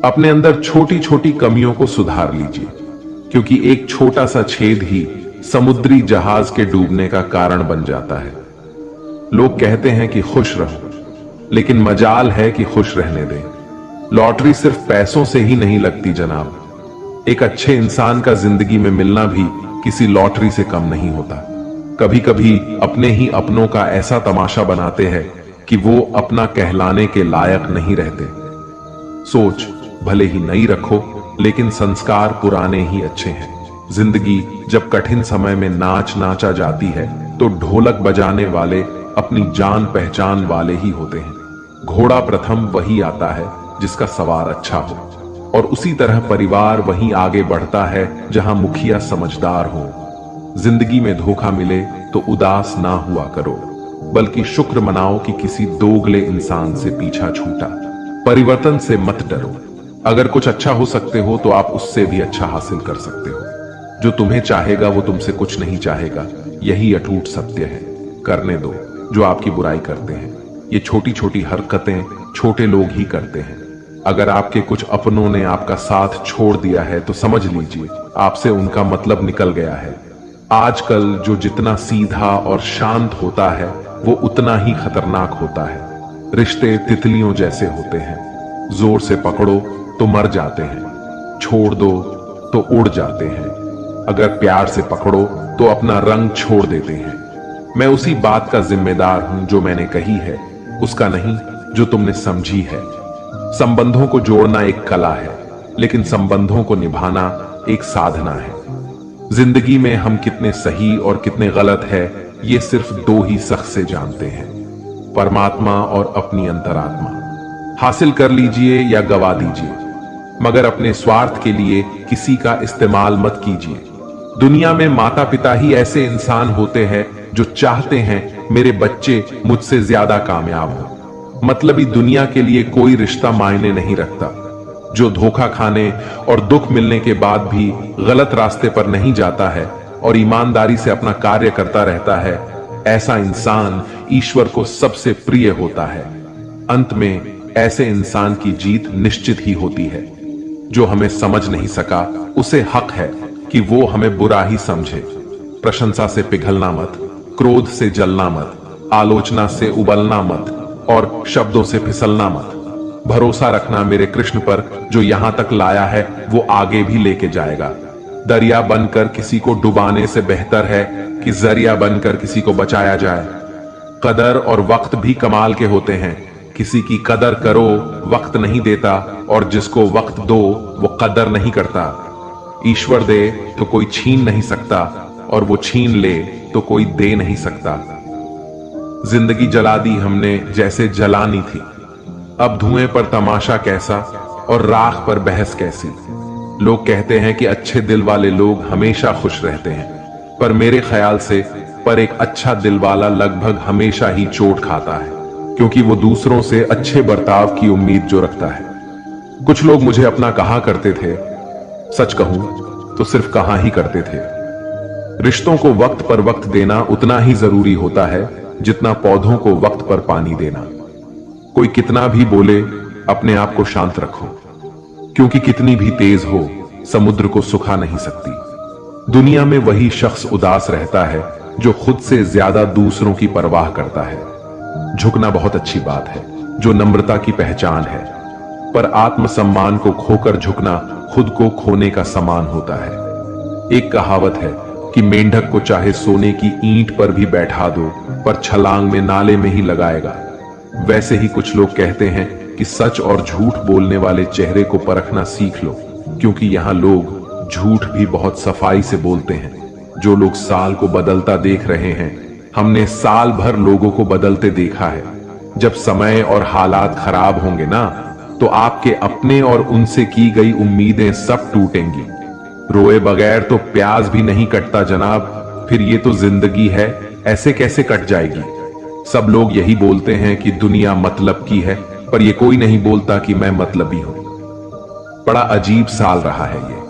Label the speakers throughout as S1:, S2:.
S1: अपने अंदर छोटी छोटी कमियों को सुधार लीजिए, क्योंकि एक छोटा सा छेद ही समुद्री जहाज के डूबने का कारण बन जाता है। लोग कहते हैं कि खुश रहो, लेकिन मजाल है कि खुश रहने दें। लॉटरी सिर्फ पैसों से ही नहीं लगती जनाब। एक अच्छे इंसान का जिंदगी में मिलना भी किसी लॉटरी से कम नहीं होता। कभी कभी अपने ही अपनों का ऐसा तमाशा बनाते हैं कि वो अपना कहलाने के लायक नहीं रहते। सोच भले ही नई रखो, लेकिन संस्कार पुराने ही अच्छे हैं। जिंदगी जब कठिन समय में नाच नाचा जाती है तो ढोलक बजाने वाले अपनी जान पहचान वाले ही होते हैं। घोड़ा प्रथम वही आता है जिसका सवार अच्छा हो, और उसी तरह परिवार वहीं आगे बढ़ता है जहां मुखिया समझदार हो। जिंदगी में धोखा मिले तो उदास ना हुआ करो, बल्कि शुक्र मनाओ कि किसी दोगले इंसान से पीछा छूटा। परिवर्तन से मत डरो। अगर कुछ अच्छा हो सकते हो तो आप उससे भी अच्छा हासिल कर सकते हो। जो तुम्हें चाहेगा वो तुमसे कुछ नहीं चाहेगा, यही अटूट सत्य है। करने दो जो आपकी बुराई करते हैं। ये छोटी छोटी हरकतें छोटे लोग ही करते हैं। अगर आपके कुछ अपनों ने आपका साथ छोड़ दिया है तो समझ लीजिए आपसे उनका मतलब निकल गया है। आजकल जो जितना सीधा और शांत होता है वो उतना ही खतरनाक होता है। रिश्ते तितलियों जैसे होते हैं, जोर से पकड़ो तो मर जाते हैं, छोड़ दो तो उड़ जाते हैं। अगर प्यार से पकड़ो तो अपना रंग छोड़ देते हैं। मैं उसी बात का जिम्मेदार हूं जो मैंने कही है, उसका नहीं जो तुमने समझी है। संबंधों को जोड़ना एक कला है, लेकिन संबंधों को निभाना एक साधना है। जिंदगी में हम कितने सही और कितने गलत है ये सिर्फ दो ही शख्स से जानते हैं, परमात्मा और अपनी अंतरात्मा। हासिल कर लीजिए या गवा दीजिए, मगर अपने स्वार्थ के लिए किसी का इस्तेमाल मत कीजिए। दुनिया में माता पिता ही ऐसे इंसान होते हैं जो चाहते हैं मेरे बच्चे मुझसे ज्यादा कामयाब हो। मतलबी दुनिया के लिए कोई रिश्ता मायने नहीं रखता। जो धोखा खाने और दुख मिलने के बाद भी गलत रास्ते पर नहीं जाता है और ईमानदारी से अपना कार्य करता रहता है, ऐसा इंसान ईश्वर को सबसे प्रिय होता है। अंत में ऐसे इंसान की जीत निश्चित ही होती है। जो हमें समझ नहीं सका उसे हक है कि वो हमें बुरा ही समझे। प्रशंसा से पिघलना मत, क्रोध से जलना मत, आलोचना से उबलना मत और शब्दों से फिसलना मत। भरोसा रखना मेरे कृष्ण पर, जो यहां तक लाया है वो आगे भी लेके जाएगा। दरिया बनकर किसी को डुबाने से बेहतर है कि जरिया बनकर किसी को बचाया जाए। कदर और वक्त भी कमाल के होते हैं। किसी की कदर करो, वक्त नहीं देता, और जिसको वक्त दो वो कदर नहीं करता। ईश्वर दे तो कोई छीन नहीं सकता, और वो छीन ले तो कोई दे नहीं सकता। जिंदगी जला दी हमने जैसे जलानी थी। अब धुएं पर तमाशा कैसा और राख पर बहस कैसी। लोग कहते हैं कि अच्छे दिल वाले लोग हमेशा खुश रहते हैं, पर मेरे ख्याल से एक अच्छा दिल वाला लगभग हमेशा ही चोट खाता है, क्योंकि वो दूसरों से अच्छे बर्ताव की उम्मीद जो रखता है। कुछ लोग मुझे अपना कहा करते थे, सच कहूं तो सिर्फ कहा ही करते थे। रिश्तों को वक्त पर वक्त देना उतना ही जरूरी होता है जितना पौधों को वक्त पर पानी देना। कोई कितना भी बोले, अपने आप को शांत रखो, क्योंकि कितनी भी तेज हो समुद्र को सुखा नहीं सकती। दुनिया में वही शख्स उदास रहता है जो खुद से ज्यादा दूसरों की परवाह करता है। झुकना बहुत अच्छी बात है, जो नम्रता की पहचान है, पर आत्मसम्मान को खोकर झुकना खुद को खोने का समान होता है। एक कहावत है कि मेंढक को चाहे सोने की ईंट पर भी बैठा दो, पर छलांग में नाले में ही लगाएगा। वैसे ही कुछ लोग कहते हैं कि सच और झूठ बोलने वाले चेहरे को परखना सीख लो, क्योंकि यहां लोग झूठ भी बहुत सफाई से बोलते हैं। जो लोग साल को बदलता देख रहे हैं, हमने साल भर लोगों को बदलते देखा है। जब समय और हालात खराब होंगे ना, तो आपके अपने और उनसे की गई उम्मीदें सब टूटेंगी। रोए बगैर तो प्याज भी नहीं कटता जनाब। फिर ये तो जिंदगी है, ऐसे कैसे कट जाएगी। सब लोग यही बोलते हैं कि दुनिया मतलब की है, पर ये कोई नहीं बोलता कि मैं मतलबी हूं। बड़ा अजीब साल रहा है ये।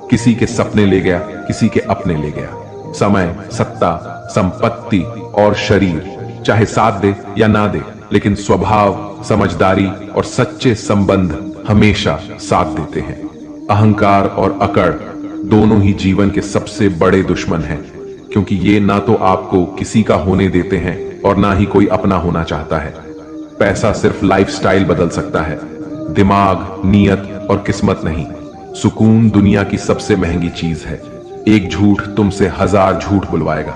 S1: किसी के सपने ले गया, किसी के अपने ले गया। समय, सत्ता, संपत्ति और शरीर चाहे साथ दे या ना दे, लेकिन स्वभाव, समझदारी और सच्चे संबंध हमेशा साथ देते हैं। अहंकार और अकड़ दोनों ही जीवन के सबसे बड़े दुश्मन हैं, क्योंकि ये ना तो आपको किसी का होने देते हैं और ना ही कोई अपना होना चाहता है। पैसा सिर्फ लाइफस्टाइल बदल सकता है, दिमाग, नियत और किस्मत नहीं। सुकून दुनिया की सबसे महंगी चीज है। एक झूठ तुमसे 1000 झूठ बुलवाएगा,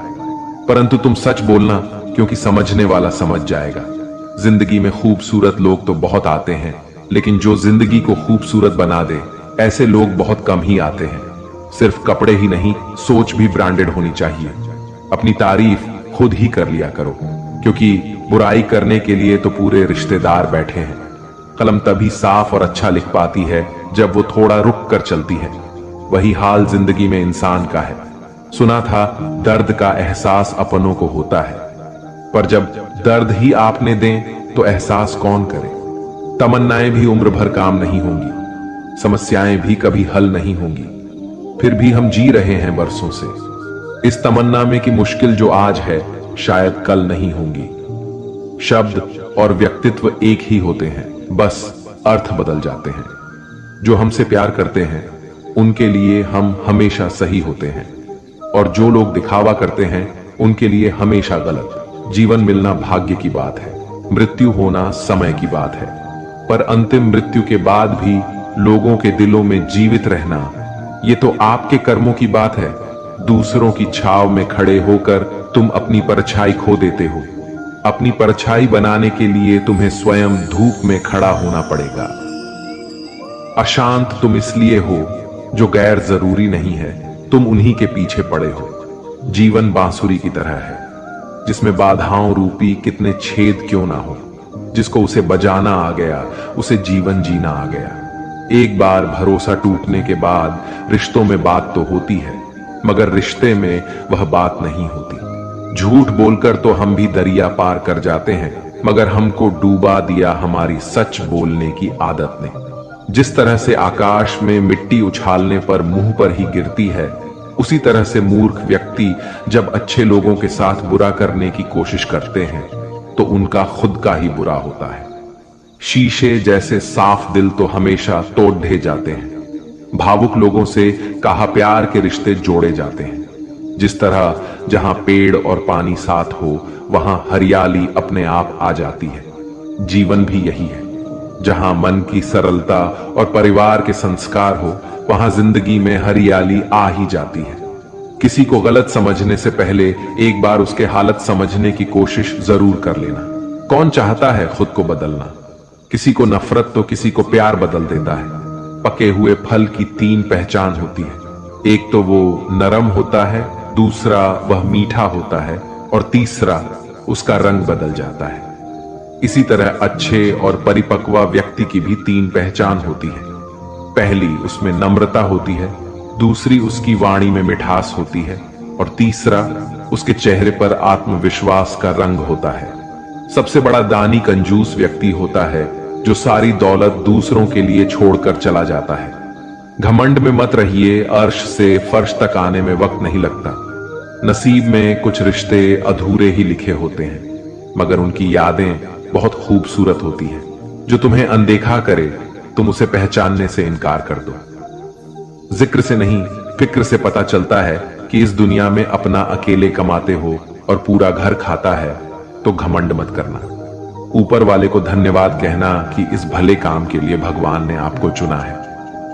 S1: परंतु तुम सच बोलना, क्योंकि समझने वाला समझ जाएगा। जिंदगी में खूबसूरत लोग तो बहुत आते हैं, लेकिन जो जिंदगी को खूबसूरत बना दे, ऐसे लोग बहुत कम ही आते हैं। सिर्फ कपड़े ही नहीं, सोच भी ब्रांडेड होनी चाहिए। अपनी तारीफ खुद ही कर लिया करो, क्योंकि बुराई करने के लिए तो पूरे रिश्तेदार बैठे हैं। कलम तभी साफ और अच्छा लिख पाती है जब वो थोड़ा रुक कर चलती है। वही हाल जिंदगी में इंसान का है। सुना था दर्द का एहसास अपनों को होता है, पर जब दर्द ही आपने दें तो एहसास कौन करे। तमन्नाएं भी उम्र भर काम नहीं होंगी, समस्याएं भी कभी हल नहीं होंगी, फिर भी हम जी रहे हैं बरसों से इस तमन्ना में कि मुश्किल जो आज है शायद कल नहीं होंगी। शब्द और व्यक्तित्व एक ही होते हैं, बस अर्थ बदल जाते हैं। जो हमसे प्यार करते हैं उनके लिए हम हमेशा सही होते हैं, और जो लोग दिखावा करते हैं उनके लिए हमेशा गलत। जीवन मिलना भाग्य की बात है, मृत्यु होना समय की बात है, पर अंतिम मृत्यु के बाद भी लोगों के दिलों में जीवित रहना, ये तो आपके कर्मों की बात है। दूसरों की छाव में खड़े होकर तुम अपनी परछाई खो देते हो। अपनी परछाई बनाने के लिए तुम्हें स्वयं धूप में खड़ा होना पड़ेगा। अशांत तुम इसलिए हो जो गैर जरूरी नहीं है, तुम उन्हीं के पीछे पड़े हो। जीवन बांसुरी की तरह है, जिसमें बाधाओं रूपी कितने छेद क्यों ना हो। जिसको उसे बजाना आ गया, उसे जीवन जीना आ गया। एक बार भरोसा टूटने के बाद रिश्तों में बात तो होती है, मगर रिश्ते में वह बात नहीं होती। झूठ बोलकर तो हम भी दरिया पार कर जाते हैं, मगर हमको डूबा दिया हमारी सच बोलने की आदत ने। जिस तरह से आकाश में मिट्टी उछालने पर मुंह पर ही गिरती है, उसी तरह से मूर्ख व्यक्ति जब अच्छे लोगों के साथ बुरा करने की कोशिश करते हैं तो उनका खुद का ही बुरा होता है। शीशे जैसे साफ दिल तो हमेशा तोड़ ढे जाते हैं। भावुक लोगों से कहा प्यार के रिश्ते जोड़े जाते हैं। जिस तरह जहां पेड़ और पानी साथ हो, वहां हरियाली अपने आप आ जाती है। जीवन भी यही है, जहां मन की सरलता और परिवार के संस्कार हो, वहां जिंदगी में हरियाली आ ही जाती है। किसी को गलत समझने से पहले एक बार उसके हालत समझने की कोशिश जरूर कर लेना। कौन चाहता है खुद को बदलना? किसी को नफरत तो किसी को प्यार बदल देता है। पके हुए फल की 3 पहचान होती है। एक तो वो नरम होता है, दूसरा वह मीठा होता है, और तीसरा उसका रंग बदल जाता है। इसी तरह अच्छे और परिपक्व व्यक्ति की भी 3 पहचान होती है। पहली उसमें नम्रता होती है, दूसरी उसकी वाणी में मिठास होती है, और तीसरा उसके चेहरे पर आत्मविश्वास का रंग होता है। सबसे बड़ा दानी कंजूस व्यक्ति होता है जो सारी दौलत दूसरों के लिए छोड़कर चला जाता है। घमंड में मत रहिए, अर्श से फर्श तक आने में वक्त नहीं लगता। नसीब में कुछ रिश्ते अधूरे ही लिखे होते हैं, मगर उनकी यादें बहुत खूबसूरत होती हैं। जो तुम्हें अनदेखा करे, तुम उसे पहचानने से इनकार कर दो। जिक्र से नहीं, फिक्र से पता चलता है कि इस दुनिया में अपना अकेले कमाते हो और पूरा घर खाता है, तो घमंड मत करना। ऊपर वाले को धन्यवाद कहना कि इस भले काम के लिए भगवान ने आपको चुना है।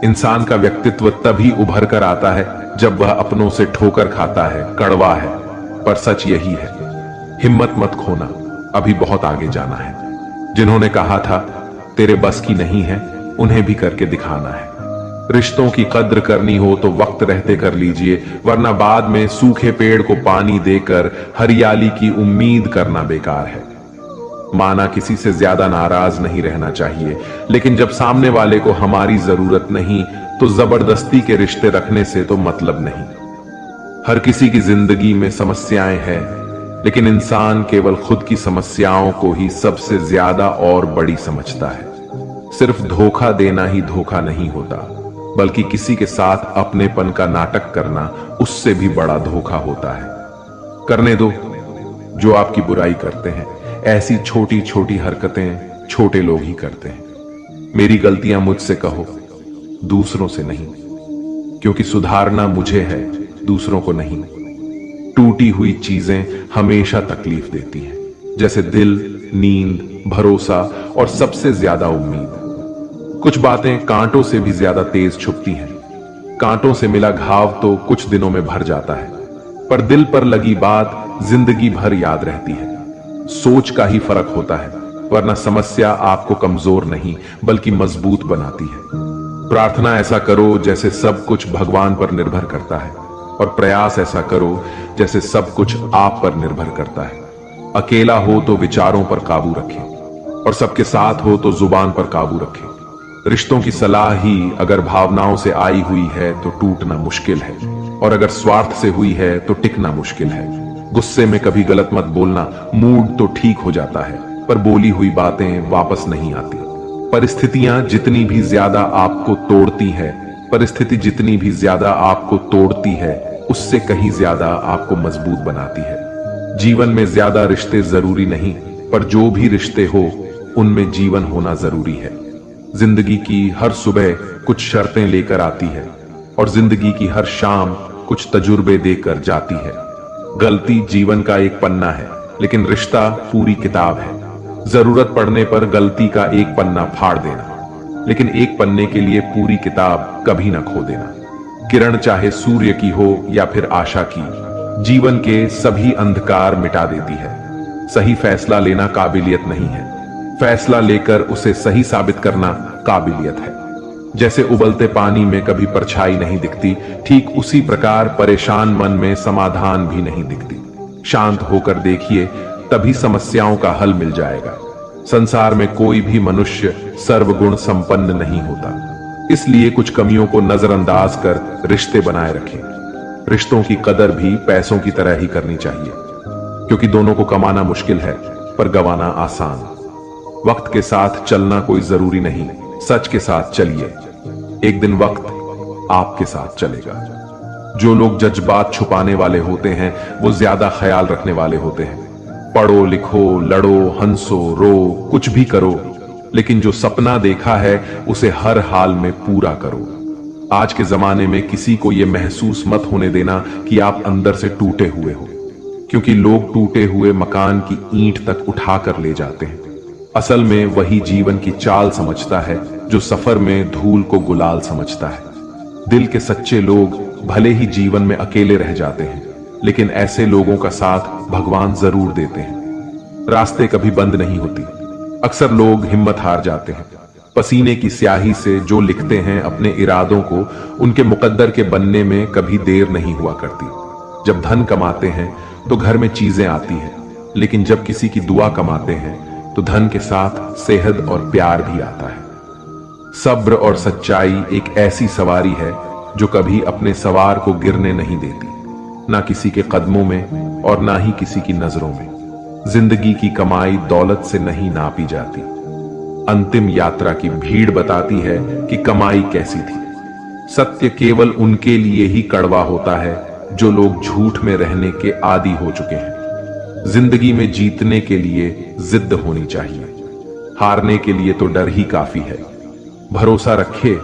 S1: इंसान का व्यक्तित्व तभी उभर कर आता है जब वह अपनों से ठोकर खाता है, कड़वा है, पर सच यही है। हिम्मत मत खोना, अभी बहुत आगे जाना है। जिन्होंने कहा था तेरे बस की नहीं है, उन्हें भी करके दिखाना है। रिश्तों की कद्र करनी हो तो वक्त रहते कर लीजिए, वरना बाद में सूखे पेड़ को पानी देकर हरियाली की उम्मीद करना बेकार है। माना किसी से ज्यादा नाराज नहीं रहना चाहिए, लेकिन जब सामने वाले को हमारी जरूरत नहीं तो जबरदस्ती के रिश्ते रखने से तो मतलब नहीं। हर किसी की जिंदगी में समस्याएं हैं, लेकिन इंसान केवल खुद की समस्याओं को ही सबसे ज्यादा और बड़ी समझता है। सिर्फ धोखा देना ही धोखा नहीं होता, बल्कि किसी के साथ अपनेपन का नाटक करना उससे भी बड़ा धोखा होता है। करने दो जो आपकी बुराई करते हैं। ऐसी छोटी छोटी हरकतें छोटे लोग ही करते हैं। मेरी गलतियां मुझसे कहो, दूसरों से नहीं, क्योंकि सुधारना मुझे है, दूसरों को नहीं। टूटी हुई चीजें हमेशा तकलीफ देती हैं, जैसे दिल, नींद, भरोसा और सबसे ज्यादा उम्मीद। कुछ बातें कांटों से भी ज्यादा तेज छुपती हैं। कांटों से मिला घाव तो कुछ दिनों में भर जाता है, पर दिल पर लगी बात जिंदगी भर याद रहती है। सोच का ही फर्क होता है, वरना समस्या आपको कमजोर नहीं बल्कि मजबूत बनाती है। प्रार्थना ऐसा करो जैसे सब कुछ भगवान पर निर्भर करता है, और प्रयास ऐसा करो जैसे सब कुछ आप पर निर्भर करता है। अकेला हो तो विचारों पर काबू रखें, और सबके साथ हो तो जुबान पर काबू रखें। रिश्तों की सलाह ही अगर भावनाओं से आई हुई है तो टूटना मुश्किल है, और अगर स्वार्थ से हुई है तो टिकना मुश्किल है। गुस्से में कभी गलत मत बोलना, मूड तो ठीक हो जाता है, पर बोली हुई बातें वापस नहीं आती। परिस्थितियां जितनी भी ज्यादा आपको तोड़ती है, परिस्थिति जितनी भी ज्यादा आपको तोड़ती है, उससे कहीं ज्यादा आपको मजबूत बनाती है। जीवन में ज्यादा रिश्ते जरूरी नहीं, पर जो भी रिश्ते हो उनमें जीवन होना जरूरी है। जिंदगी की हर सुबह कुछ शर्तें लेकर आती है, और जिंदगी की हर शाम कुछ तजुर्बे देकर जाती है। गलती जीवन का एक पन्ना है, लेकिन रिश्ता पूरी किताब है। जरूरत पड़ने पर गलती का एक पन्ना फाड़ देना, लेकिन एक पन्ने के लिए पूरी किताब कभी ना खो देना। किरण चाहे सूर्य की हो या फिर आशा की, जीवन के सभी अंधकार मिटा देती है। सही फैसला लेना काबिलियत नहीं है, फैसला लेकर उसे सही साबित करना काबिलियत है। जैसे उबलते पानी में कभी परछाई नहीं दिखती, ठीक उसी प्रकार परेशान मन में समाधान भी नहीं दिखती। शांत होकर देखिए, तभी समस्याओं का हल मिल जाएगा। संसार में कोई भी मनुष्य सर्वगुण संपन्न नहीं होता, इसलिए कुछ कमियों को नजरअंदाज कर रिश्ते बनाए रखें। रिश्तों की कदर भी पैसों की तरह ही करनी चाहिए, क्योंकि दोनों को कमाना मुश्किल है पर गंवाना आसान। वक्त के साथ चलना कोई जरूरी नहीं, सच के साथ चलिए, एक दिन वक्त आपके साथ चलेगा। जो लोग जज्बात छुपाने वाले होते हैं वो ज्यादा ख्याल रखने वाले होते हैं। पढ़ो लिखो, लड़ो, हंसो, रो, कुछ भी करो, लेकिन जो सपना देखा है उसे हर हाल में पूरा करो। आज के जमाने में किसी को यह महसूस मत होने देना कि आप अंदर से टूटे हुए हो, क्योंकि लोग टूटे हुए मकान की ईंट तक उठाकर ले जाते हैं। असल में वही जीवन की चाल समझता है जो सफर में धूल को गुलाल समझता है। दिल के सच्चे लोग भले ही जीवन में अकेले रह जाते हैं, लेकिन ऐसे लोगों का साथ भगवान जरूर देते हैं। रास्ते कभी बंद नहीं होती, अक्सर लोग हिम्मत हार जाते हैं। पसीने की स्याही से जो लिखते हैं अपने इरादों को, उनके मुकद्दर के बनने में कभी देर नहीं हुआ करती। जब धन कमाते हैं तो घर में चीजें आती हैं, लेकिन जब किसी की दुआ कमाते हैं तो धन के साथ सेहत और प्यार भी आता है। सब्र और सच्चाई एक ऐसी सवारी है जो कभी अपने सवार को गिरने नहीं देती, ना किसी के कदमों में और ना ही किसी की नजरों में। जिंदगी की कमाई दौलत से नहीं नापी जाती। अंतिम यात्रा की भीड़ बताती है कि कमाई कैसी थी। सत्य केवल उनके लिए ही कड़वा होता है जो लोग झूठ में रहने के आदी हो चुके हैं। जिंदगी में जीतने के लिए जिद्द होनी चाहिए, हारने के लिए तो डर ही काफी है। भरोसा रखे,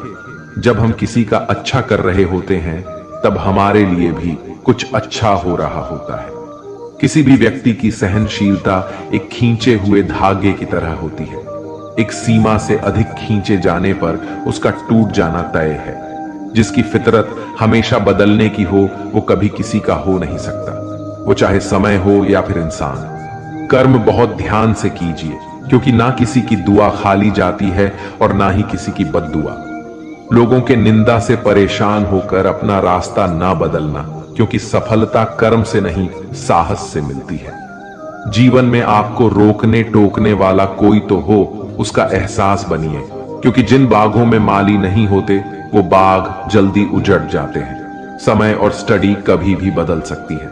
S1: जब हम किसी का अच्छा कर रहे होते हैं तब हमारे लिए भी कुछ अच्छा हो रहा होता है। किसी भी व्यक्ति की सहनशीलता एक खींचे हुए धागे की तरह होती है। एक सीमा से अधिक खींचे जाने पर उसका टूट जाना तय है। जिसकी फितरत हमेशा बदलने की हो वो कभी किसी का हो नहीं सकता, वो चाहे समय हो या फिर इंसान। कर्म बहुत ध्यान से कीजिए, क्योंकि ना किसी की दुआ खाली जाती है और ना ही किसी की बद्दुआ। लोगों के निंदा से परेशान होकर अपना रास्ता ना बदलना, क्योंकि सफलता कर्म से नहीं साहस से मिलती है। जीवन में आपको रोकने टोकने वाला कोई तो हो, उसका एहसास बनिए, क्योंकि जिन बागों में माली नहीं होते वो बाग जल्दी उजड़ जाते हैं। समय और स्टडी कभी भी बदल सकती है,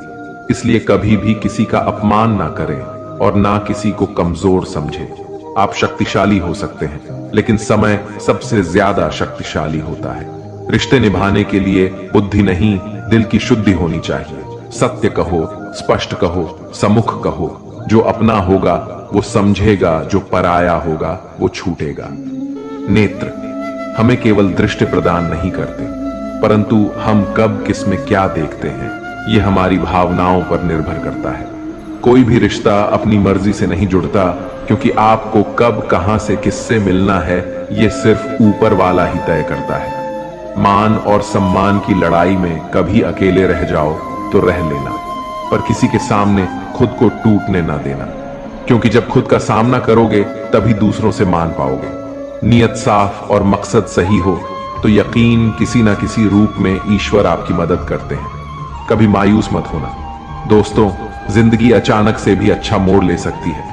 S1: इसलिए कभी भी किसी का अपमान ना करें और ना किसी को कमजोर समझें। आप शक्तिशाली हो सकते हैं, लेकिन समय सबसे ज्यादा शक्तिशाली होता है। रिश्ते निभाने के लिए बुद्धि नहीं, दिल की शुद्धि होनी चाहिए। सत्य कहो, स्पष्ट कहो, सम्मुख कहो। जो अपना होगा वो समझेगा, जो पराया होगा वो छूटेगा। नेत्र हमें केवल दृष्टि प्रदान नहीं करते, परंतु हम कब किस में क्या देखते हैं ये हमारी भावनाओं पर निर्भर करता है। कोई भी रिश्ता अपनी मर्जी से नहीं जुड़ता, क्योंकि आपको कब कहां से किससे मिलना है ये सिर्फ ऊपर वाला ही तय करता है। मान और सम्मान की लड़ाई में कभी अकेले रह जाओ तो रह लेना, पर किसी के सामने खुद को टूटने ना देना, क्योंकि जब खुद का सामना करोगे तभी दूसरों से मान पाओगे। नियत साफ और मकसद सही हो तो यकीन किसी ना किसी रूप में ईश्वर आपकी मदद करते हैं। कभी मायूस मत होना दोस्तों, जिंदगी अचानक से भी अच्छा मोड़ ले सकती है।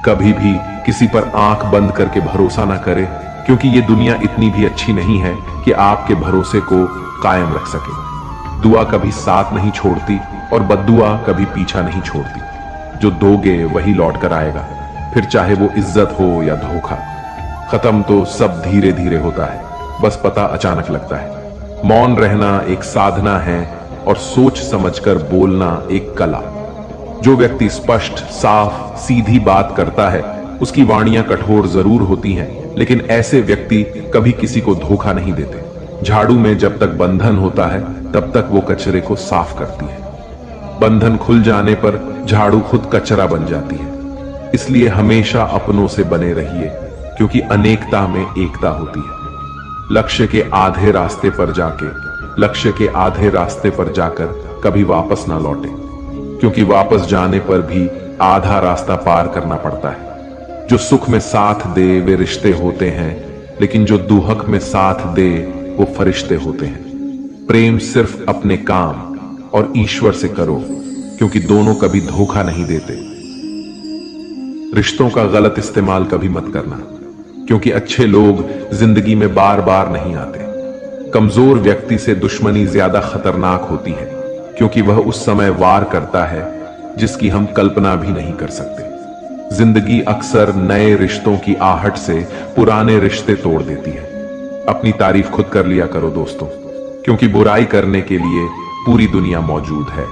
S1: कभी भी किसी पर आंख बंद करके भरोसा ना करें, क्योंकि ये दुनिया इतनी भी अच्छी नहीं है कि आपके भरोसे को कायम रख सके। दुआ कभी साथ नहीं छोड़ती और बद्दुआ कभी पीछा नहीं छोड़ती। जो दोगे वही लौट कर आएगा, फिर चाहे वो इज्जत हो या धोखा। खत्म तो सब धीरे धीरे होता है, बस पता अचानक लगता है। मौन रहना एक साधना है और सोच समझकर बोलना एक कला। जो व्यक्ति स्पष्ट, साफ, सीधी बात करता है उसकी वाणियां कठोर जरूर होती हैं, लेकिन ऐसे व्यक्ति कभी किसी को धोखा नहीं देते। झाड़ू में जब तक बंधन होता है तब तक वो कचरे को साफ करती है। बंधन खुल जाने पर झाड़ू खुद कचरा बन जाती है। इसलिए हमेशा अपनों से बने रहिए, क्योंकि अनेकता में एकता होती है। लक्ष्य के आधे रास्ते पर जाकर कभी वापस ना लौटे, क्योंकि वापस जाने पर भी आधा रास्ता पार करना पड़ता है। जो सुख में साथ दे वे रिश्ते होते हैं, लेकिन जो दुहक में साथ दे वो फरिश्ते होते हैं। प्रेम सिर्फ अपने काम और ईश्वर से करो, क्योंकि दोनों कभी धोखा नहीं देते। रिश्तों का गलत इस्तेमाल कभी मत करना, क्योंकि अच्छे लोग जिंदगी में बार बार नहीं आते। कमजोर व्यक्ति से दुश्मनी ज्यादा खतरनाक होती है, क्योंकि वह उस समय वार करता है जिसकी हम कल्पना भी नहीं कर सकते। जिंदगी अक्सर नए रिश्तों की आहट से पुराने रिश्ते तोड़ देती है। अपनी तारीफ खुद कर लिया करो दोस्तों, क्योंकि बुराई करने के लिए पूरी दुनिया मौजूद है।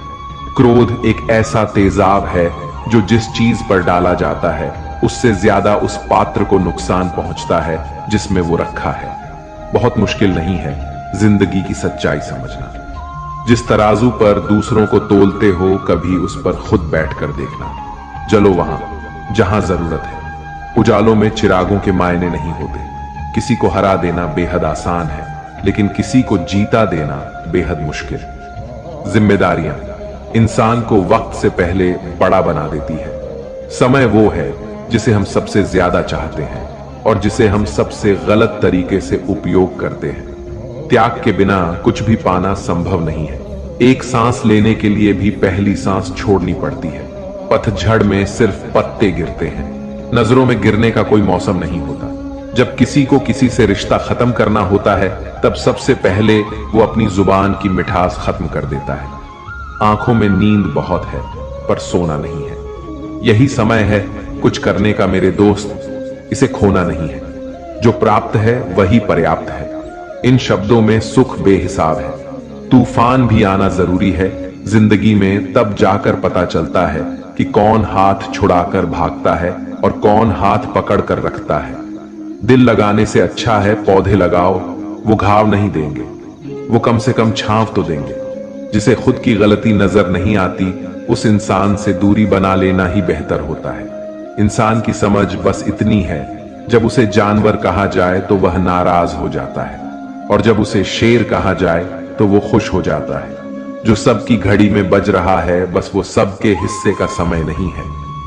S1: क्रोध एक ऐसा तेजाब है जो जिस चीज पर डाला जाता है उससे ज्यादा उस पात्र को नुकसान पहुंचता है जिसमें वो रखा है। बहुत मुश्किल नहीं है जिंदगी की सच्चाई समझना। जिस तराजू पर दूसरों को तोलते हो कभी उस पर खुद बैठकर देखना। चलो वहां जहां जरूरत है। उजालों में चिरागों के मायने नहीं होते। किसी को हरा देना बेहद आसान है, लेकिन किसी को जीता देना बेहद मुश्किल। जिम्मेदारियां इंसान को वक्त से पहले बड़ा बना देती है। समय वो है जिसे हम सबसे ज्यादा चाहते हैं और जिसे हम सबसे गलत तरीके से उपयोग करते हैं। त्याग के बिना कुछ भी पाना संभव नहीं है। एक सांस लेने के लिए भी पहली सांस छोड़नी पड़ती है। पतझड़ में सिर्फ पत्ते गिरते हैं। नजरों में गिरने का कोई मौसम नहीं होता। जब किसी को किसी से रिश्ता खत्म करना होता है तब सबसे पहले वो अपनी जुबान की मिठास खत्म कर देता है। आंखों में नींद बहुत है पर सोना नहीं है। यही समय है कुछ करने का मेरे दोस्त, इसे खोना नहीं है। जो प्राप्त है वही पर्याप्त है। इन शब्दों में सुख बेहिसाब है। तूफान भी आना जरूरी है। जिंदगी में तब जाकर पता चलता है कि कौन हाथ छुड़ाकर भागता है और कौन हाथ पकड़ कर रखता है। दिल लगाने से अच्छा है पौधे लगाओ, वो घाव नहीं देंगे, वो कम से कम छांव तो देंगे। जिसे खुद की गलती नजर नहीं आती उस इंसान से दूरी बना लेना ही बेहतर होता है। इंसान की समझ बस इतनी है, जब उसे जानवर कहा जाए तो वह नाराज हो जाता है, और जब उसे शेर कहा जाए तो वो खुश हो जाता है। जो सबकी घड़ी में बज रहा है बस वो सबके हिस्से का समय नहीं है।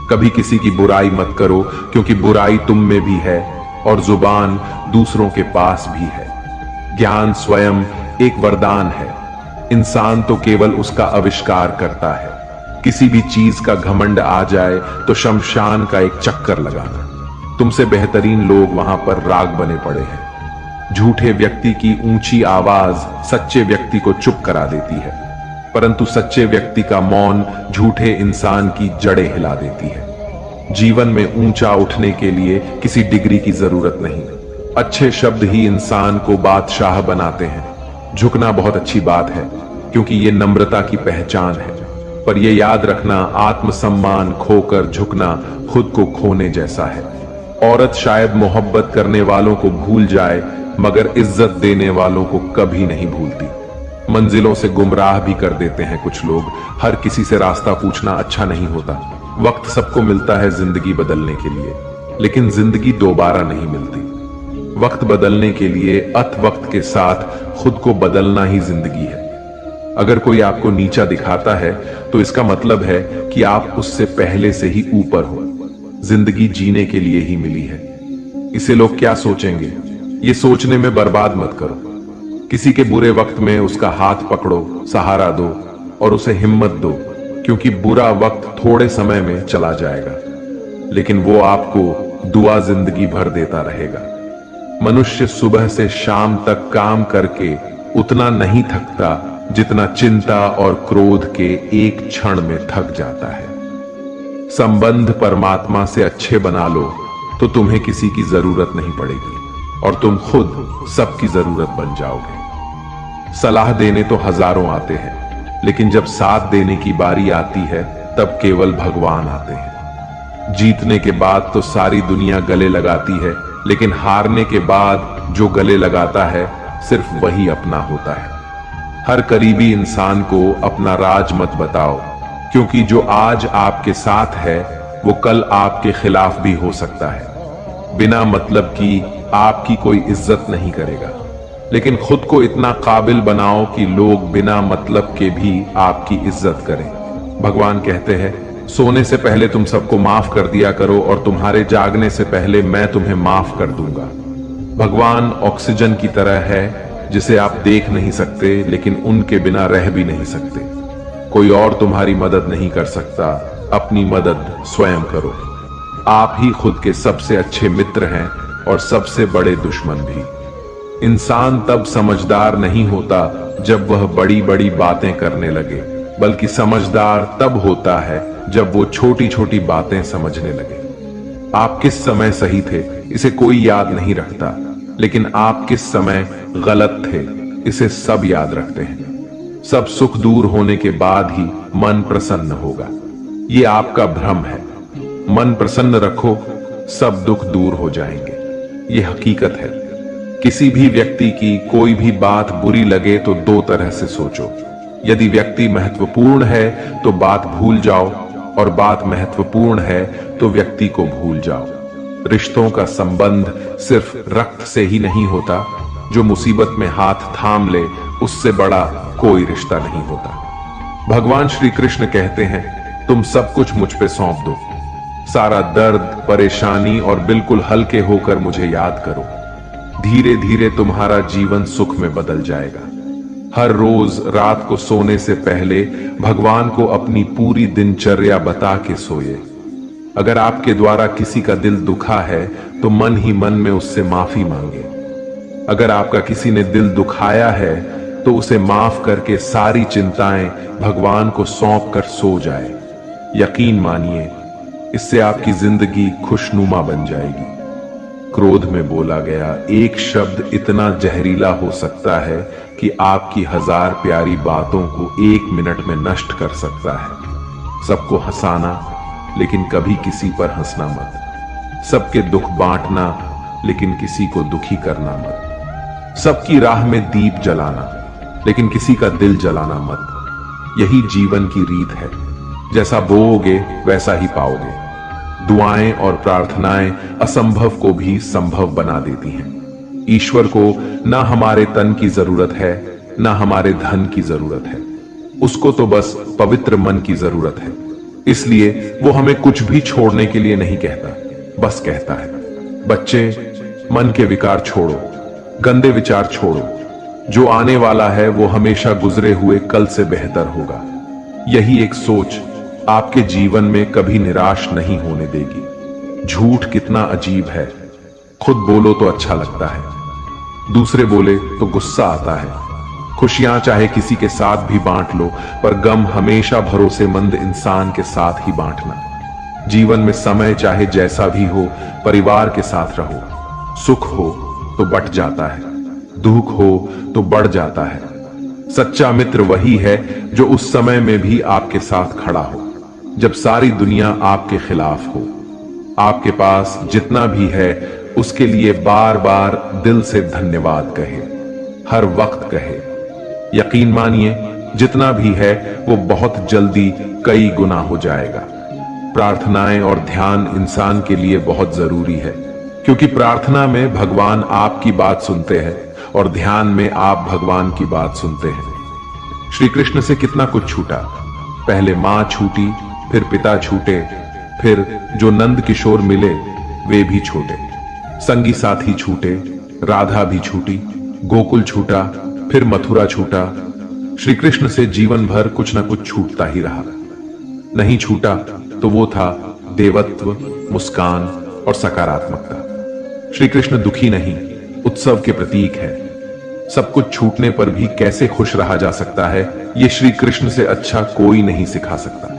S1: कभी किसी की बुराई मत करो, क्योंकि बुराई तुम में भी है और जुबान दूसरों के पास भी है। ज्ञान स्वयं एक वरदान है। इंसान तो केवल उसका आविष्कार करता है। किसी भी चीज का घमंड आ जाए तो शमशान का एक चक्कर लगाना। तुमसे बेहतरीन लोग वहां पर राग बने पड़े हैं। झूठे व्यक्ति की ऊंची आवाज सच्चे व्यक्ति को चुप करा देती है, परंतु सच्चे व्यक्ति का मौन झूठे इंसान की जड़ें हिला देती है। जीवन में ऊंचा उठने के लिए किसी डिग्री की जरूरत नहीं। अच्छे शब्द ही इंसान को बादशाह बनाते हैं। झुकना बहुत अच्छी बात है, क्योंकि ये नम्रता की पहचान है, पर यह याद रखना आत्मसम्मान खोकर झुकना खुद को खोने जैसा है। औरत शायद मोहब्बत करने वालों को भूल जाए, मगर इज्जत देने वालों को कभी नहीं भूलती। मंजिलों से गुमराह भी कर देते हैं कुछ लोग। हर किसी से रास्ता पूछना अच्छा नहीं होता। वक्त सबको मिलता है जिंदगी बदलने के लिए, लेकिन जिंदगी दोबारा नहीं मिलती। वक्त बदलने के लिए वक्त के साथ खुद को बदलना ही जिंदगी है। अगर कोई आपको नीचा दिखाता है तो इसका मतलब है कि आप उससे पहले से ही ऊपर हो। जिंदगी जीने के लिए ही मिली है। इसे लोग क्या सोचेंगे, ये सोचने में बर्बाद मत करो। किसी के बुरे वक्त में उसका हाथ पकड़ो, सहारा दो और उसे हिम्मत दो, क्योंकि बुरा वक्त थोड़े समय में चला जाएगा, लेकिन वो आपको दुआ जिंदगी भर देता रहेगा। मनुष्य सुबह से शाम तक काम करके उतना नहीं थकता जितना चिंता और क्रोध के एक क्षण में थक जाता है। संबंध परमात्मा से अच्छे बना लो तो तुम्हें किसी की जरूरत नहीं पड़ेगी और तुम खुद सबकी जरूरत बन जाओगे। सलाह देने तो हजारों आते हैं, लेकिन जब साथ देने की बारी आती है तब केवल भगवान आते हैं। जीतने के बाद तो सारी दुनिया गले लगाती है, लेकिन हारने के बाद जो गले लगाता है सिर्फ वही अपना होता है। हर करीबी इंसान को अपना राज मत बताओ, क्योंकि जो आज आपके साथ है वो कल आपके खिलाफ भी हो सकता है। बिना मतलब की आपकी कोई इज्जत नहीं करेगा, लेकिन खुद को इतना काबिल बनाओ कि लोग बिना मतलब के भी आपकी इज्जत करें। भगवान कहते हैं, सोने से पहले तुम सबको माफ कर दिया करो और तुम्हारे जागने से पहले मैं तुम्हें माफ कर दूंगा। भगवान ऑक्सीजन की तरह है जिसे आप देख नहीं सकते, लेकिन उनके बिना रह भी नहीं सकते। कोई और तुम्हारी मदद नहीं कर सकता, अपनी मदद स्वयं करो। आप ही खुद के सबसे अच्छे मित्र हैं और सबसे बड़े दुश्मन भी। इंसान तब समझदार नहीं होता जब वह बड़ी बड़ी बातें करने लगे, बल्कि समझदार तब होता है जब वो छोटी छोटी बातें समझने लगे। आप किस समय सही थे इसे कोई याद नहीं रखता, लेकिन आप किस समय गलत थे इसे सब याद रखते हैं। सब सुख दूर होने के बाद ही मन प्रसन्न होगा। ये आपका भ्रम है। मन प्रसन्न रखो, सब दुख दूर हो जाएंगे। ये हकीकत है। किसी भी व्यक्ति की कोई भी बात बुरी लगे तो दो तरह से सोचो। यदि व्यक्ति महत्वपूर्ण है तो बात भूल जाओ, और बात महत्वपूर्ण है तो व्यक्ति को भूल जाओ। रिश्तों का संबंध सिर्फ रक्त से ही नहीं होता। जो मुसीबत में हाथ थाम ले उससे बड़ा कोई रिश्ता नहीं होता। भगवान श्री कृष्ण कहते हैं, तुम सब कुछ मुझ पे सौंप दो। सारा दर्द, परेशानी और बिल्कुल हल्के होकर मुझे याद करो। धीरे धीरे तुम्हारा जीवन सुख में बदल जाएगा। हर रोज रात को सोने से पहले भगवान को अपनी पूरी दिनचर्या बता के सोए। अगर आपके द्वारा किसी का दिल दुखा है तो मन ही मन में उससे माफी मांगे। अगर आपका किसी ने दिल दुखाया है तो उसे माफ करके सारी चिंताएं भगवान को सौंप कर सो जाए। यकीन मानिए, इससे आपकी जिंदगी खुशनुमा बन जाएगी। क्रोध में बोला गया एक शब्द इतना जहरीला हो सकता है कि आपकी 1000 प्यारी बातों को 1 मिनट में नष्ट कर सकता है। सबको हंसाना, लेकिन कभी किसी पर हंसना मत। सबके दुख बांटना, लेकिन किसी को दुखी करना मत। सबकी राह में दीप जलाना, लेकिन किसी का दिल जलाना मत। यही जीवन की रीत है। जैसा बोओगे वैसा ही पाओगे। दुआएं और प्रार्थनाएं असंभव को भी संभव बना देती हैं। ईश्वर को ना हमारे तन की जरूरत है, ना हमारे धन की जरूरत है। उसको तो बस पवित्र मन की जरूरत है। इसलिए वो हमें कुछ भी छोड़ने के लिए नहीं कहता, बस कहता है, बच्चे, मन के विकार छोड़ो, गंदे विचार छोड़ो। जो आने वाला है वो हमेशा गुजरे हुए कल से बेहतर होगा। यही एक सोच आपके जीवन में कभी निराश नहीं होने देगी। झूठ कितना अजीब है। खुद बोलो तो अच्छा लगता है, दूसरे बोले तो गुस्सा आता है। खुशियां चाहे किसी के साथ भी बांट लो, पर गम हमेशा भरोसेमंद इंसान के साथ ही बांटना। जीवन में समय चाहे जैसा भी हो, परिवार के साथ रहो। सुख हो तो बट जाता है, दुख हो तो बढ़ जाता है। सच्चा मित्र वही है जो उस समय में भी आपके साथ खड़ा हो, जब सारी दुनिया आपके खिलाफ हो। आपके पास जितना भी है उसके लिए बार बार दिल से धन्यवाद कहे, हर वक्त कहे। यकीन मानिए जितना भी है वो बहुत जल्दी कई गुना हो जाएगा। प्रार्थनाएं और ध्यान इंसान के लिए बहुत जरूरी है, क्योंकि प्रार्थना में भगवान आपकी बात सुनते हैं और ध्यान में आप भगवान की बात सुनते हैं। श्री कृष्ण से कितना कुछ छूटा। पहले मां छूटी, फिर पिता छूटे, फिर जो नंद किशोर मिले वे भी छूटे, संगी साथी छूटे, राधा भी छूटी, गोकुल छूटा, फिर मथुरा छूटा। श्री कृष्ण से जीवन भर कुछ ना कुछ छूटता ही रहा। नहीं छूटा तो वो था देवत्व, मुस्कान और सकारात्मकता। श्री कृष्ण दुखी नहीं, उत्सव के प्रतीक है। सब कुछ छूटने पर भी कैसे खुश रहा जा सकता है, ये श्री कृष्ण से अच्छा कोई नहीं सिखा सकता।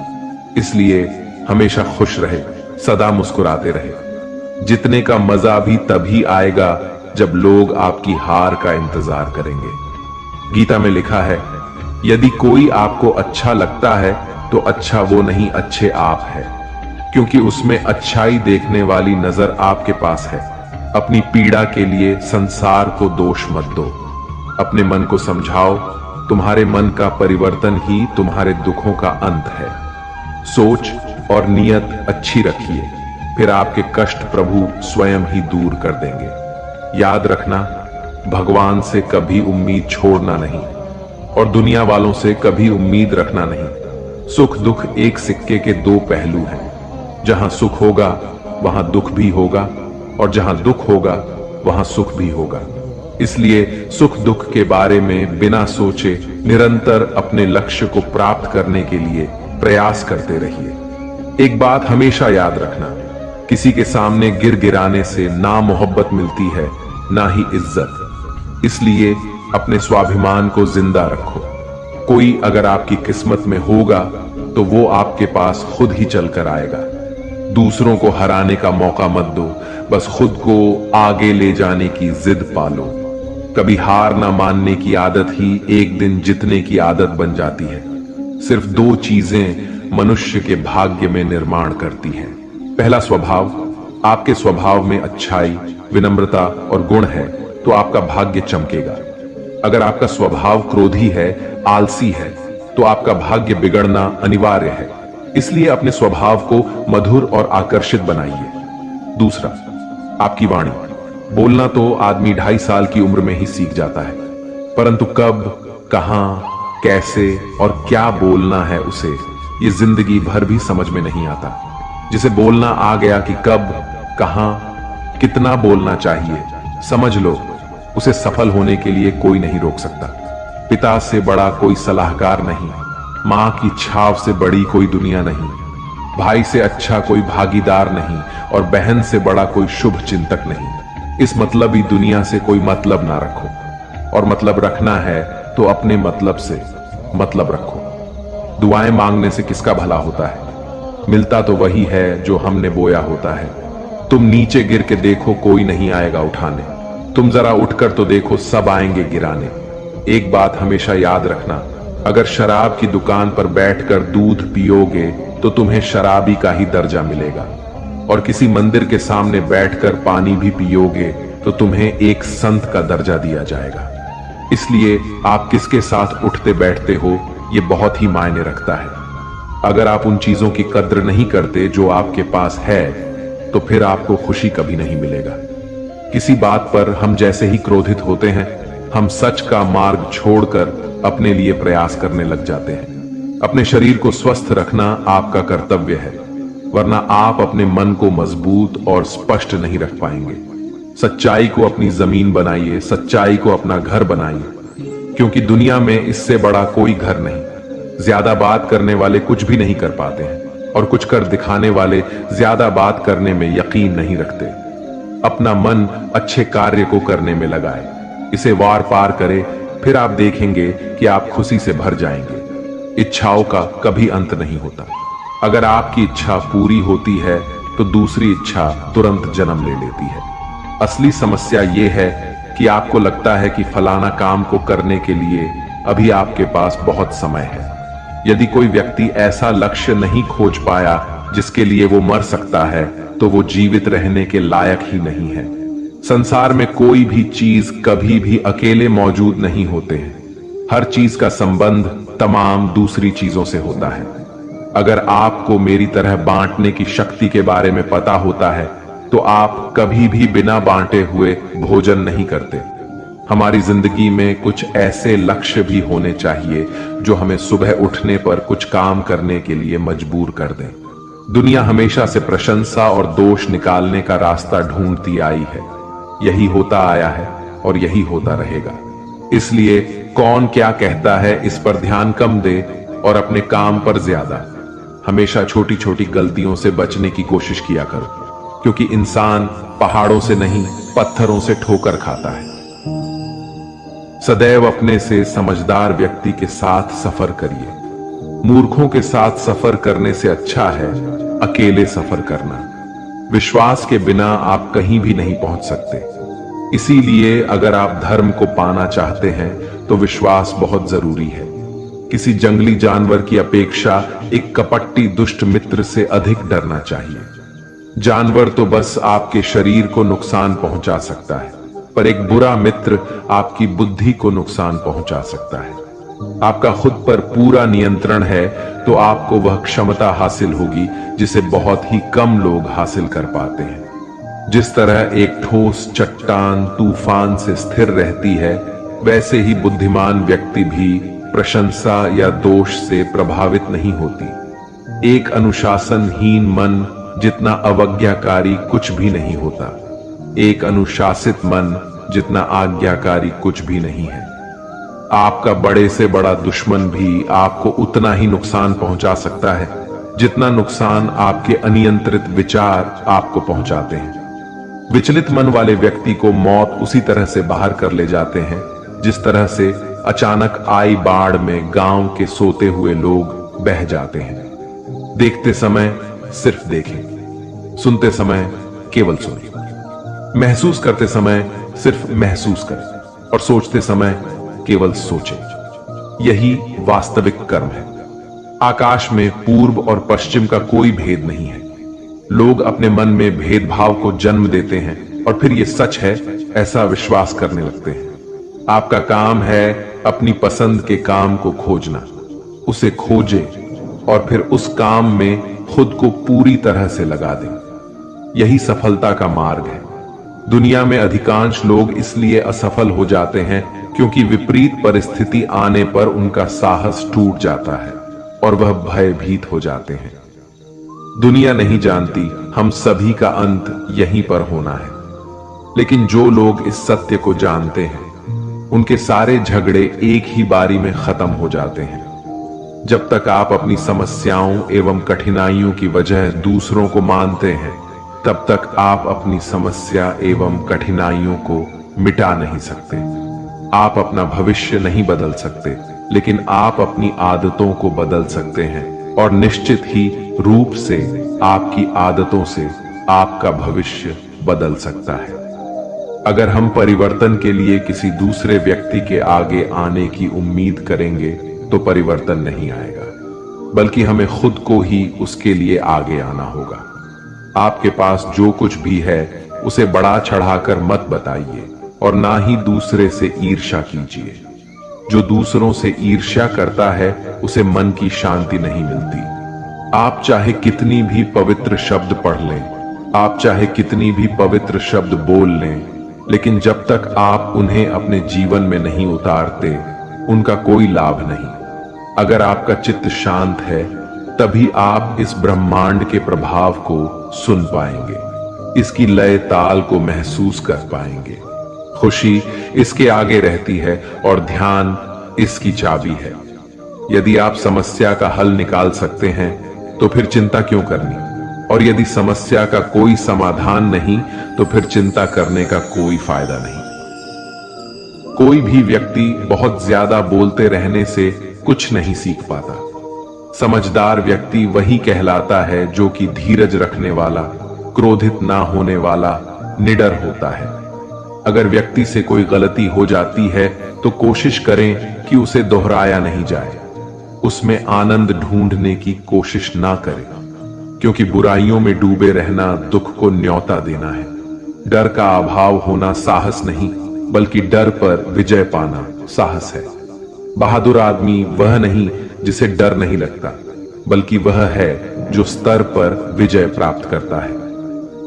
S1: इसलिए हमेशा खुश रहे, सदा मुस्कुराते रहे। जितने का मजा भी तभी आएगा जब लोग आपकी हार का इंतजार करेंगे। गीता में लिखा है, यदि कोई आपको अच्छा लगता है तो अच्छा वो नहीं, अच्छे आप है, क्योंकि उसमें अच्छाई देखने वाली नजर आपके पास है। अपनी पीड़ा के लिए संसार को दोष मत दो। अपने मन को समझाओ, तुम्हारे मन का परिवर्तन ही तुम्हारे दुखों का अंत है। सोच और नियत अच्छी रखिए, फिर आपके कष्ट प्रभु स्वयं ही दूर कर देंगे। याद रखना, भगवान से कभी उम्मीद छोड़ना नहीं और दुनिया वालों से कभी उम्मीद रखना नहीं। सुख दुख एक सिक्के के दो पहलू हैं। जहां सुख होगा वहां दुख भी होगा और जहां दुख होगा वहां सुख भी होगा। इसलिए सुख दुख के बारे में बिना सोचे निरंतर अपने लक्ष्य को प्राप्त करने के लिए प्रयास करते रहिए। एक बात हमेशा याद रखना, किसी के सामने गिर गिराने से ना मोहब्बत मिलती है ना ही इज्जत। इसलिए अपने स्वाभिमान को जिंदा रखो। कोई अगर आपकी किस्मत में होगा तो वो आपके पास खुद ही चलकर आएगा। दूसरों को हराने का मौका मत दो, बस खुद को आगे ले जाने की जिद पालो। कभी हार ना मानने की आदत ही एक दिन जीतने की आदत बन जाती है। सिर्फ दो चीजें मनुष्य के भाग्य में निर्माण करती हैं। पहला स्वभाव। आपके स्वभाव में अच्छाई, विनम्रता और गुण है तो आपका भाग्य चमकेगा। अगर आपका स्वभाव क्रोधी है, आलसी है, तो आपका भाग्य बिगड़ना अनिवार्य है। इसलिए अपने स्वभाव को मधुर और आकर्षित बनाइए। दूसरा, आपकी वाणी। बोलना तो आदमी 2.5 साल की उम्र में ही सीख जाता है, परंतु कब, कहां, कैसे और क्या बोलना है उसे ये जिंदगी भर भी समझ में नहीं आता। जिसे बोलना आ गया कि कब, कहां, कितना बोलना चाहिए, समझ लो उसे सफल होने के लिए कोई नहीं रोक सकता। पिता से बड़ा कोई सलाहकार नहीं, मां की छाव से बड़ी कोई दुनिया नहीं, भाई से अच्छा कोई भागीदार नहीं और बहन से बड़ा कोई शुभ चिंतक नहीं। इस मतलबी दुनिया से कोई मतलब ना रखो, और मतलब रखना है तो अपने मतलब से मतलब रखो। दुआएं मांगने से किसका भला होता है? मिलता तो वही है जो हमने बोया होता है। तुम नीचे गिर के देखो, कोई नहीं आएगा उठाने। तुम जरा उठकर तो देखो, सब आएंगे गिराने। एक बात हमेशा याद रखना, अगर शराब की दुकान पर बैठकर दूध पियोगे तो तुम्हें शराबी का ही दर्जा मिलेगा, और किसी मंदिर के सामने बैठकर पानी भी पियोगे तो तुम्हें एक संत का दर्जा दिया जाएगा। इसलिए आप किसके साथ उठते बैठते हो ये बहुत ही मायने रखता है। अगर आप उन चीजों की कद्र नहीं करते जो आपके पास है तो फिर आपको खुशी कभी नहीं मिलेगा। किसी बात पर हम जैसे ही क्रोधित होते हैं, हम सच का मार्ग छोड़कर अपने लिए प्रयास करने लग जाते हैं। अपने शरीर को स्वस्थ रखना आपका कर्तव्य है, वरना आप अपने मन को मजबूत और स्पष्ट नहीं रख पाएंगे। सच्चाई को अपनी जमीन बनाइए, सच्चाई को अपना घर बनाइए, क्योंकि दुनिया में इससे बड़ा कोई घर नहीं। ज्यादा बात करने वाले कुछ भी नहीं कर पाते हैं, और कुछ कर दिखाने वाले ज्यादा बात करने में यकीन नहीं रखते। अपना मन अच्छे कार्य को करने में लगाए, इसे वार पार करें, फिर आप देखेंगे कि आप खुशी से भर जाएंगे। इच्छाओं का कभी अंत नहीं होता। अगर आपकी इच्छा पूरी होती है तो दूसरी इच्छा तुरंत जन्म ले लेती है। असली समस्या यह है कि आपको लगता है कि फलाना काम को करने के लिए अभी आपके पास बहुत समय है। यदि कोई व्यक्ति ऐसा लक्ष्य नहीं खोज पाया जिसके लिए वो मर सकता है तो वो जीवित रहने के लायक ही नहीं है। संसार में कोई भी चीज कभी भी अकेले मौजूद नहीं होते हैं। हर चीज का संबंध तमाम दूसरी चीजों से होता है। अगर आपको मेरी तरह बांटने की शक्ति के बारे में पता होता है तो आप कभी भी बिना बांटे हुए भोजन नहीं करते। हमारी जिंदगी में कुछ ऐसे लक्ष्य भी होने चाहिए जो हमें सुबह उठने पर कुछ काम करने के लिए मजबूर कर दें। दुनिया हमेशा से प्रशंसा और दोष निकालने का रास्ता ढूंढती आई है। यही होता आया है और यही होता रहेगा। इसलिए कौन क्या कहता है इस पर ध्यान कम दे और अपने काम पर ज्यादा। हमेशा छोटी छोटी गलतियों से बचने की कोशिश किया करो, क्योंकि इंसान पहाड़ों से नहीं पत्थरों से ठोकर खाता है। सदैव अपने से समझदार व्यक्ति के साथ सफर करिए। मूर्खों के साथ सफर करने से अच्छा है अकेले सफर करना। विश्वास के बिना आप कहीं भी नहीं पहुंच सकते। इसीलिए अगर आप धर्म को पाना चाहते हैं तो विश्वास बहुत जरूरी है। किसी जंगली जानवर की अपेक्षा एक कपटी दुष्ट मित्र से अधिक डरना चाहिए। जानवर तो बस आपके शरीर को नुकसान पहुंचा सकता है, पर एक बुरा मित्र आपकी बुद्धि को नुकसान पहुंचा सकता है। आपका खुद पर पूरा नियंत्रण है तो आपको वह क्षमता हासिल होगी जिसे बहुत ही कम लोग हासिल कर पाते हैं। जिस तरह एक ठोस चट्टान तूफान से स्थिर रहती है, वैसे ही बुद्धिमान व्यक्ति भी प्रशंसा या दोष से प्रभावित नहीं होती। एक अनुशासनहीन मन जितना अवज्ञाकारी कुछ भी नहीं होता। एक अनुशासित मन जितना आज्ञाकारी कुछ भी नहीं है। आपका बड़े से बड़ा दुश्मन भी आपको उतना ही नुकसान पहुंचा सकता है जितना नुकसान आपके अनियंत्रित विचार आपको पहुंचाते हैं। विचलित मन वाले व्यक्ति को मौत उसी तरह से बाहर कर ले जाते हैं जिस तरह से अचानक आई बाढ़ में गांव के सोते हुए लोग बह जाते हैं। देखते समय सिर्फ देखें, सुनते समय केवल सुनें, महसूस करते समय सिर्फ महसूस करें और सोचते समय केवल सोचें। यही वास्तविक कर्म है। आकाश में पूर्व और पश्चिम का कोई भेद नहीं है। लोग अपने मन में भेदभाव को जन्म देते हैं और फिर ये सच है ऐसा विश्वास करने लगते हैं। आपका काम है अपनी पसंद के काम को खोजना, उसे खोजें और फिर उस काम में खुद को पूरी तरह से लगा दें। यही सफलता का मार्ग है। दुनिया में अधिकांश लोग इसलिए असफल हो जाते हैं क्योंकि विपरीत परिस्थिति आने पर उनका साहस टूट जाता है और वह भयभीत हो जाते हैं। दुनिया नहीं जानती हम सभी का अंत यहीं पर होना है, लेकिन जो लोग इस सत्य को जानते हैं उनके सारे झगड़े एक ही बारी में खत्म हो जाते हैं। जब तक आप अपनी समस्याओं एवं कठिनाइयों की वजह दूसरों को मानते हैं, तब तक आप अपनी समस्या एवं कठिनाइयों को मिटा नहीं सकते। आप अपना भविष्य नहीं बदल सकते, लेकिन आप अपनी आदतों को बदल सकते हैं और निश्चित ही रूप से आपकी आदतों से आपका भविष्य बदल सकता है। अगर हम परिवर्तन के लिए किसी दूसरे व्यक्ति के आगे आने की उम्मीद करेंगे तो परिवर्तन नहीं आएगा, बल्कि हमें खुद को ही उसके लिए आगे आना होगा। आपके पास जो कुछ भी है उसे बढ़ा चढ़ाकर मत बताइए और ना ही दूसरे से ईर्ष्या कीजिए। जो दूसरों से ईर्ष्या करता है उसे मन की शांति नहीं मिलती। आप चाहे कितनी भी पवित्र शब्द पढ़ लें, आप चाहे कितनी भी पवित्र शब्द बोल लें, लेकिन जब तक आप उन्हें अपने जीवन में नहीं उतारते उनका कोई लाभ नहीं। अगर आपका चित्त शांत है तभी आप इस ब्रह्मांड के प्रभाव को सुन पाएंगे, इसकी लय ताल को महसूस कर पाएंगे। खुशी इसके आगे रहती है और ध्यान इसकी चाबी है। यदि आप समस्या का हल निकाल सकते हैं तो फिर चिंता क्यों करनी, और यदि समस्या का कोई समाधान नहीं तो फिर चिंता करने का कोई फायदा नहीं। कोई भी व्यक्ति बहुत ज्यादा बोलते रहने से कुछ नहीं सीख पाता। समझदार व्यक्ति वही कहलाता है जो कि धीरज रखने वाला, क्रोधित ना होने वाला, निडर होता है। अगर व्यक्ति से कोई गलती हो जाती है तो कोशिश करें कि उसे दोहराया नहीं जाए, उसमें आनंद ढूंढने की कोशिश ना करें। क्योंकि बुराइयों में डूबे रहना दुख को न्योता देना है। डर का अभाव होना साहस नहीं, बल्कि डर पर विजय पाना साहस है। बहादुर आदमी वह नहीं जिसे डर नहीं लगता, बल्कि वह है जो स्तर पर विजय प्राप्त करता है।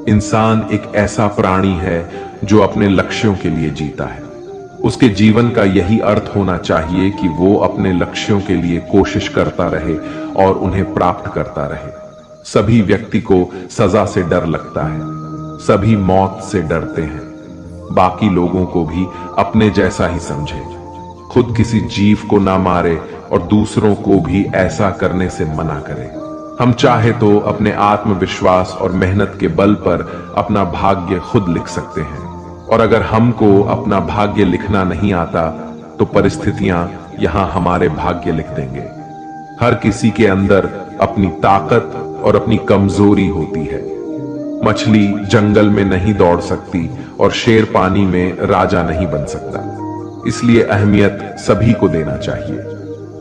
S1: इंसान एक ऐसा प्राणी है जो अपने लक्ष्यों के लिए जीता है। उसके जीवन का यही अर्थ होना चाहिए कि वो अपने लक्ष्यों के लिए कोशिश करता रहे और उन्हें प्राप्त करता रहे। सभी व्यक्ति को सजा से डर लगता है, सभी मौत से डरते हैं। बाकी लोगों को भी अपने जैसा ही समझे, खुद किसी जीव को ना मारे और दूसरों को भी ऐसा करने से मना करे। हम चाहे तो अपने आत्मविश्वास और मेहनत के बल पर अपना भाग्य खुद लिख सकते हैं, और अगर हमको अपना भाग्य लिखना नहीं आता तो परिस्थितियां यहां हमारे भाग्य लिख देंगे। हर किसी के अंदर अपनी ताकत और अपनी कमजोरी होती है। मछली जंगल में नहीं दौड़ सकती और शेर पानी में राजा नहीं बन सकता। इसलिए अहमियत सभी को देना चाहिए।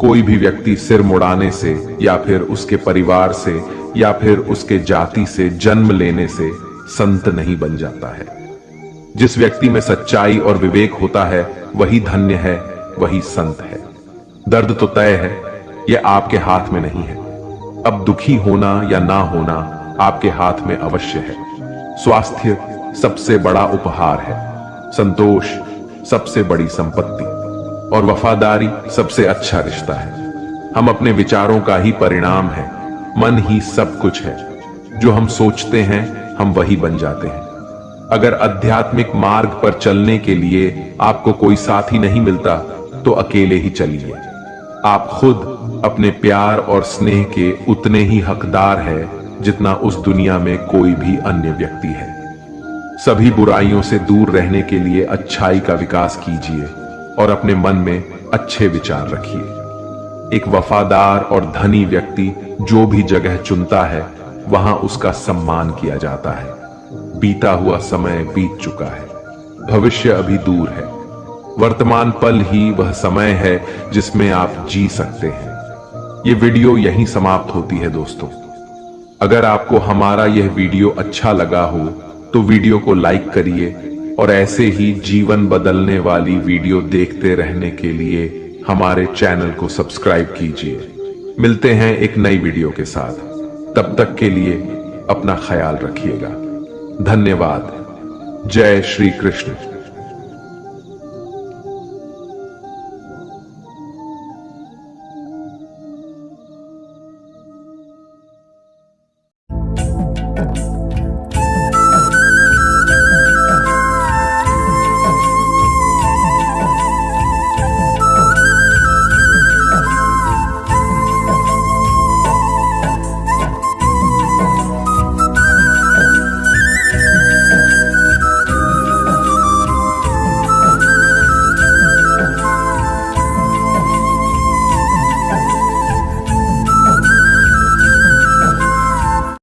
S1: कोई भी व्यक्ति सिर मुड़ाने से या फिर उसके परिवार से या फिर उसके जाति से जन्म लेने से संत नहीं बन जाता है। जिस व्यक्ति में सच्चाई और विवेक होता है वही धन्य है, वही संत है। दर्द तो तय है, यह आपके हाथ में नहीं है। अब दुखी होना या ना होना आपके हाथ में अवश्य है। स्वास्थ्य सबसे बड़ा उपहार है, संतोष सबसे बड़ी संपत्ति और वफादारी सबसे अच्छा रिश्ता है। हम अपने विचारों का ही परिणाम है। मन ही सब कुछ है। जो हम सोचते हैं हम वही बन जाते हैं। अगर आध्यात्मिक मार्ग पर चलने के लिए आपको कोई साथी नहीं मिलता तो अकेले ही चलिए। आप खुद अपने प्यार और स्नेह के उतने ही हकदार है जितना उस दुनिया में कोई भी अन्य व्यक्ति है। सभी बुराइयों से दूर रहने के लिए अच्छाई का विकास कीजिए और अपने मन में अच्छे विचार रखिए। एक वफादार और धनी व्यक्ति जो भी जगह चुनता है वहां उसका सम्मान किया जाता है। बीता हुआ समय बीत चुका है, भविष्य अभी दूर है। वर्तमान पल ही वह समय है जिसमें आप जी सकते हैं। यह वीडियो यहीं समाप्त होती है दोस्तों। अगर आपको हमारा यह वीडियो अच्छा लगा हो तो वीडियो को लाइक करिए और ऐसे ही जीवन बदलने वाली वीडियो देखते रहने के लिए हमारे चैनल को सब्सक्राइब कीजिए। मिलते हैं एक नई वीडियो के साथ। तब तक के लिए अपना ख्याल रखिएगा। धन्यवाद। जय श्री कृष्ण।